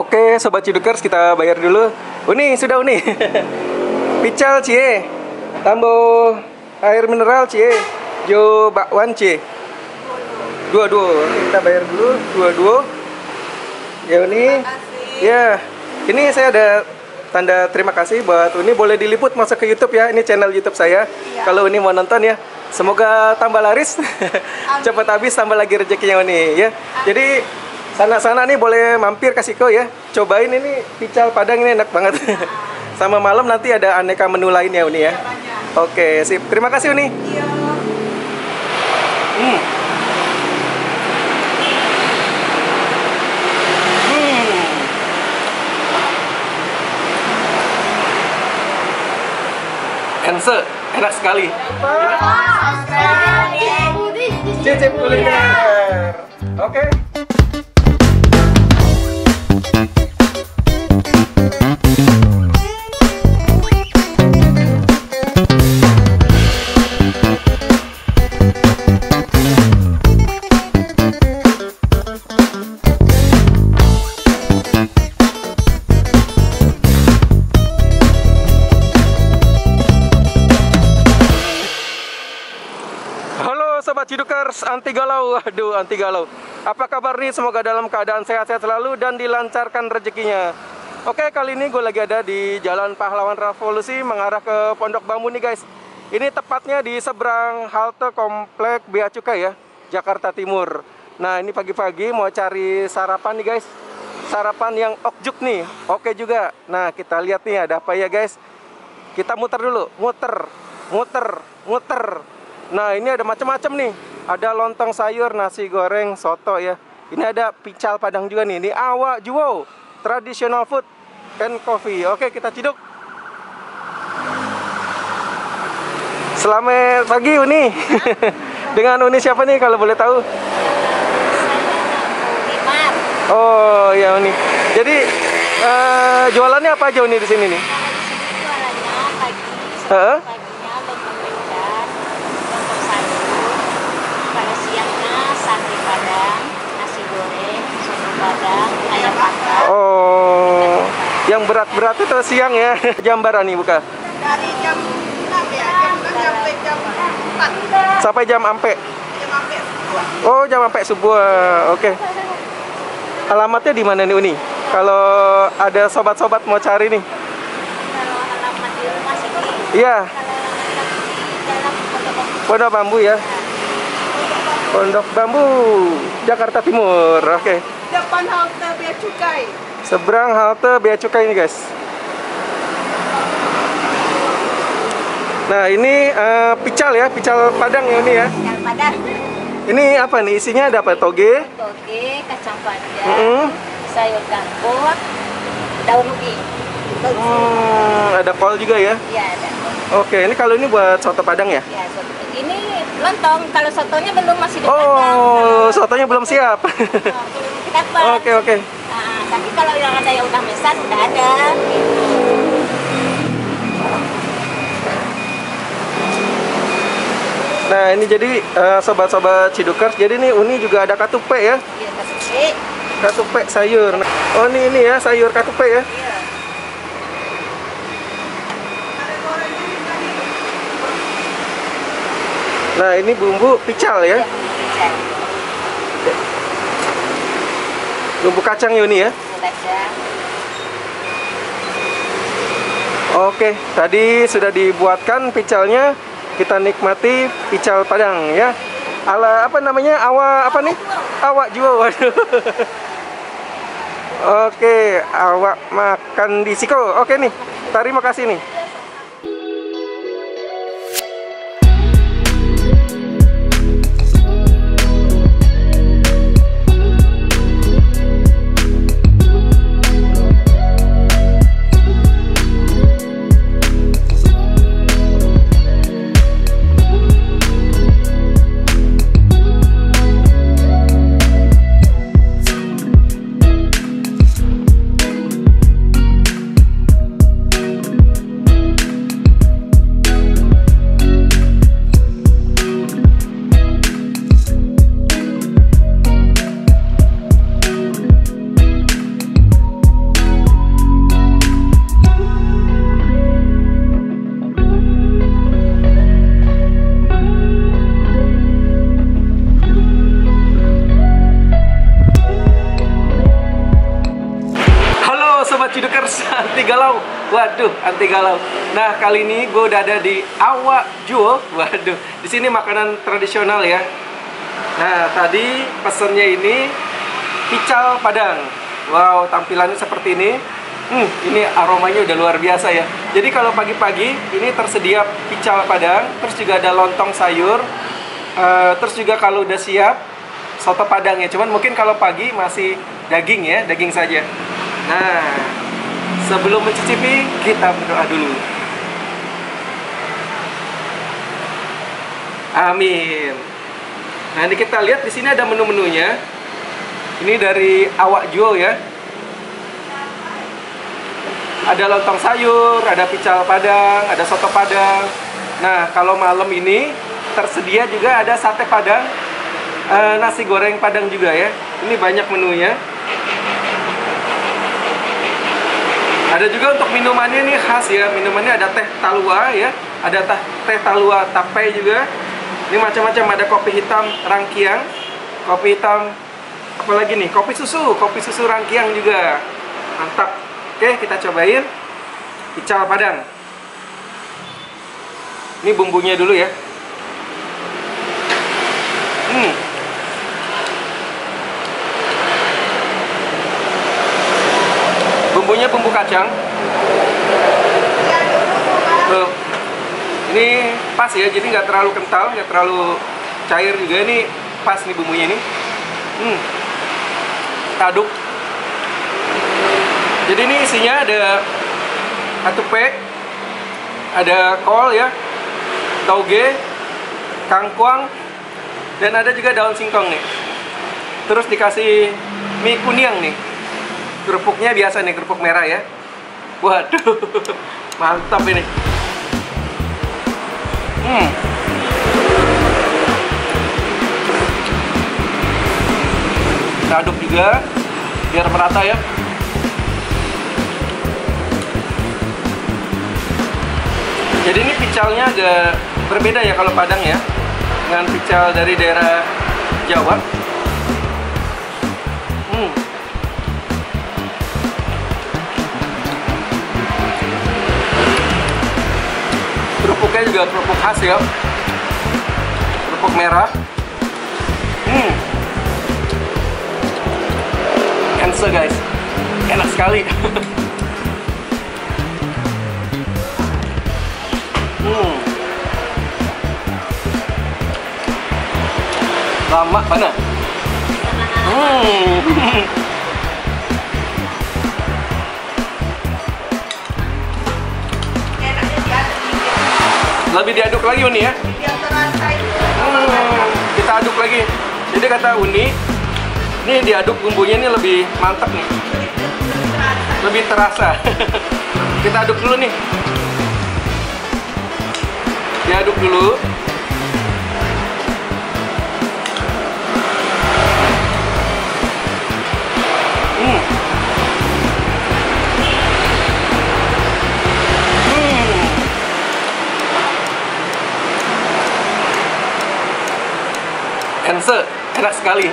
Oke, Sobat Cidukers, kita bayar dulu. Uni, sudah Uni. Pical cie. Tambah air mineral cie. Jo bakwan cie. Dua. Kita bayar dulu dua. Ya Uni. Ya. Ini saya ada tanda terima kasih buat Uni, boleh diliput masuk ke YouTube ya. Ini channel YouTube saya. Iya. Kalau Uni mau nonton ya. Semoga tambah laris. Cepat habis, tambah lagi rezekinya Uni ya. Jadi sana-sana nih boleh mampir ke Siko ya. Cobain ini pical Padang, ini enak banget. Sama malam nanti ada aneka menu lain ya Uni ya. Oke, sip. Terima kasih Uni. Iya. Ense, enak sekali. Cicip kuliner. Oke. Sobat Cidukers, anti galau. Waduh, anti galau. Apa kabar nih? Semoga dalam keadaan sehat-sehat selalu dan dilancarkan rezekinya. Oke, kali ini gue lagi ada di Jalan Pahlawan Revolusi mengarah ke Pondok Bambu nih guys. Ini tepatnya di seberang halte Komplek Bea Cukai ya, Jakarta Timur. Nah, ini pagi-pagi mau cari sarapan nih guys. Sarapan yang okjuk nih. Oke juga. Nah, kita lihat nih ada apa ya guys. Kita muter dulu. Muter. Nah, ini ada macam-macam nih. Ada lontong sayur, nasi goreng, soto ya. Ini ada pical Padang juga nih. Ini awak juwo, traditional food and coffee. Oke, kita ciduk. Selamat pagi Uni. Dengan Uni siapa nih kalau boleh tahu? Oh ya Uni. Jadi jualannya apa aja Uni di sini nih? Jualannya pagi. Heeh. Paginya lontong ikan, lontong sayur. Kalau siangnya sate Padang, nasi goreng, soto Padang, ayam bakar. Oh, yang berat-berat itu siang ya. Jam berapa nih buka? Dari jam 6 ya, jam 6 sampai jam 4. Sampai jam ampe. Jam sampai subuh. Oh, jam ampe subuh. Oke. Alamatnya di mana nih Uni? Kalau ada sobat-sobat mau cari nih. Kalau alamat di rumah sini. Iya, Kalau dalam Pondok Bambu ya. Pondok Bambu, Jakarta Timur. Oke. depan halte Bea Cukai. Seberang halte Bea Cukai ini guys. Nah, ini pical ya, pical Padang ya Uni ya. Yang Padang. Ini apa nih? Isinya ada apa? Toge, Toge, kacang panjang, sayur kangkung, daun ubi. ada kol juga ya. Iya, ada. Oke, ini kalau ini buat soto Padang ya? Ya, soto. Ini lontong. Kalau sotonya belum, masih di Padang. Oh, sotonya belum siap. Dapat. Oke. Nah, tapi kalau yang ada yang udah mesan udah ada. Nah, ini jadi sobat-sobat Cidukers. Jadi ini Uni juga ada katupe ya. Iya, kasih. Katupe sayur. Nah, oh, ini ya sayur katupe ya. Iya. Nah, ini bumbu pical ya. Iya, Bumbu kacang ya Uni ya. kacang. Oke, tadi sudah dibuatkan picalnya. Kita nikmati pical Padang ya. Ala apa namanya? Awak apa nih? Awak jual. Waduh. Oke, awak makan di Siko. Oke nih. Terima kasih nih. Sobat Cidukers, anti galau. Waduh, anti galau. Nah, kali ini gue udah ada di Awak Juo. Waduh, di sini makanan tradisional ya. Nah, tadi pesennya ini pical Padang. Wow, tampilannya seperti ini. Ini aromanya udah luar biasa ya. Jadi kalau pagi-pagi ini tersedia pical Padang, terus juga ada lontong sayur, terus juga kalau udah siap soto Padang ya. Cuman mungkin kalau pagi masih daging ya, daging saja. Nah, sebelum mencicipi kita berdoa dulu. Amin. Nah, ini kita lihat di sini ada menu-menunya. Ini dari Awak Juo ya. Ada lontong sayur, ada pical Padang, ada soto Padang. Nah, kalau malam ini tersedia juga ada sate Padang, nasi goreng Padang juga ya. Ini banyak menunya. Ada juga untuk minumannya nih khas ya. Minumannya ada teh talua ya. Ada teh talua tapai juga. Ini macam-macam, ada kopi hitam rangkiang, kopi hitam apalagi nih, kopi susu rangkiang juga. Mantap. Oke, kita cobain pical Padang. Ini bumbunya dulu ya. Bumbunya bumbu kacang. Tuh. Ini pas ya, jadi nggak terlalu kental, nggak terlalu cair juga. Ini pas nih bumbunya ini. Kita aduk. Jadi ini isinya ada atupe, ada kol ya, tauge, kangkuang, dan ada juga daun singkong nih. Terus dikasih mie kuning nih. Kerupuknya biasa nih, kerupuk merah ya. Waduh, mantap ini. Kita aduk juga biar merata ya. Jadi ini picalnya agak berbeda ya kalau Padang ya, dengan pical dari daerah Jawa. Kerupuknya juga kerupuk khas ya, kerupuk merah. Ense guys, enak sekali. Lama mana? Lebih diaduk lagi Uni ya. Kita aduk lagi. Jadi kata Uni, ini diaduk bumbunya ini lebih mantap nih, lebih terasa. Kita aduk dulu nih. Diaduk dulu. Ense, enak sekali.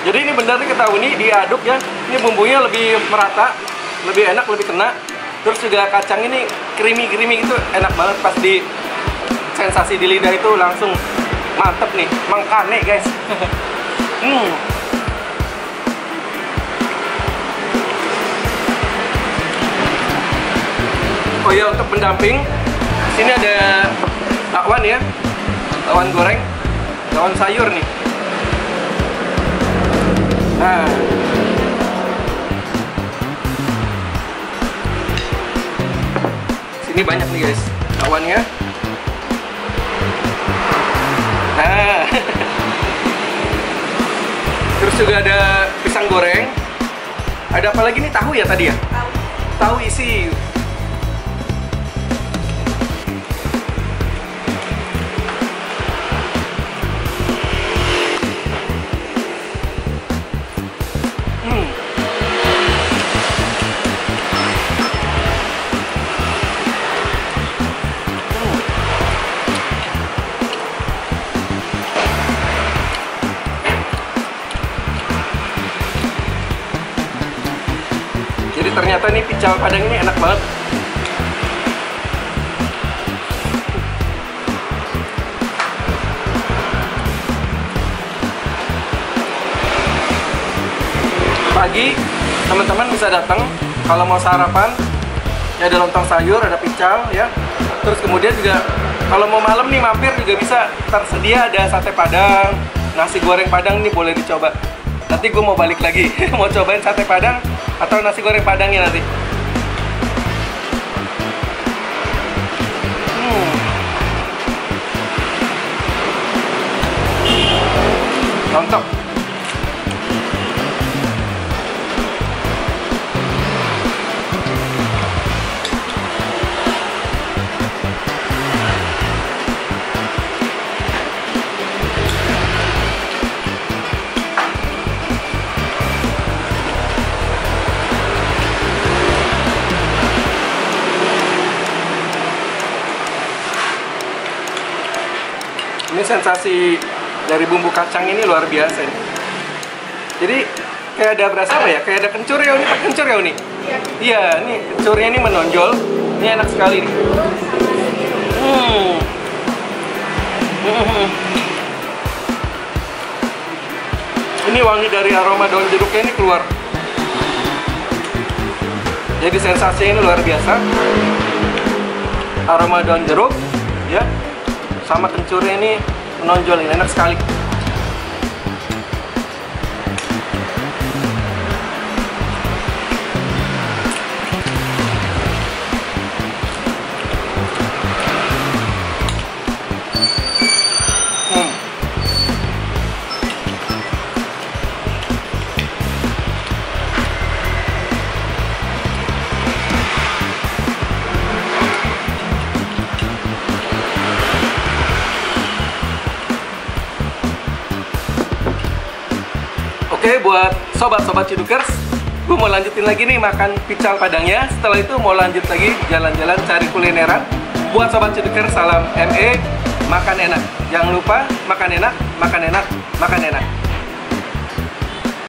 Jadi ini benar nih ketahui nih, diaduk ya. Ini bumbunya lebih merata, lebih enak, lebih kena. Terus juga kacang ini creamy gitu, enak banget pas di sensasi di lidah itu langsung mantep nih, mangkane guys. Oh ya, untuk pendamping sini ada bakwan ya, bakwan goreng, bakwan sayur nih. Nah, sini banyak nih guys bakwannya. Nah, terus juga ada pisang goreng. Ada apa lagi nih, tahu ya tadi ya? Tahu isi. Jadi Jadi ternyata nih pical Padang ini enak banget. Pagi teman-teman bisa datang kalau mau sarapan, ya ada lontong sayur, ada pical ya. Terus kemudian juga kalau mau malam nih mampir juga bisa, tersedia ada sate Padang, nasi goreng Padang nih boleh dicoba. Nanti gue mau balik lagi, mau cobain sate Padang atau nasi goreng Padangnya nanti. Mantap. Ini sensasi dari bumbu kacang ini luar biasa ya. Jadi kayak ada berasa apa ya? Kayak ada kencur ya, ini kencur ya ini. Iya, ini kencurnya ini menonjol. Ini enak sekali nih. Ini wangi dari aroma daun jeruknya ini keluar. Jadi sensasinya ini luar biasa. Aroma daun jeruk, ya. Sama kencurnya ini menonjol, ini enak sekali. Oke, buat sobat-sobat Cidukers, gue mau lanjutin lagi nih makan pical Padangnya. Setelah itu mau lanjut lagi jalan-jalan cari kulineran. Buat sobat Cidukers, salam ME, makan enak. Jangan lupa makan enak, makan enak, makan enak.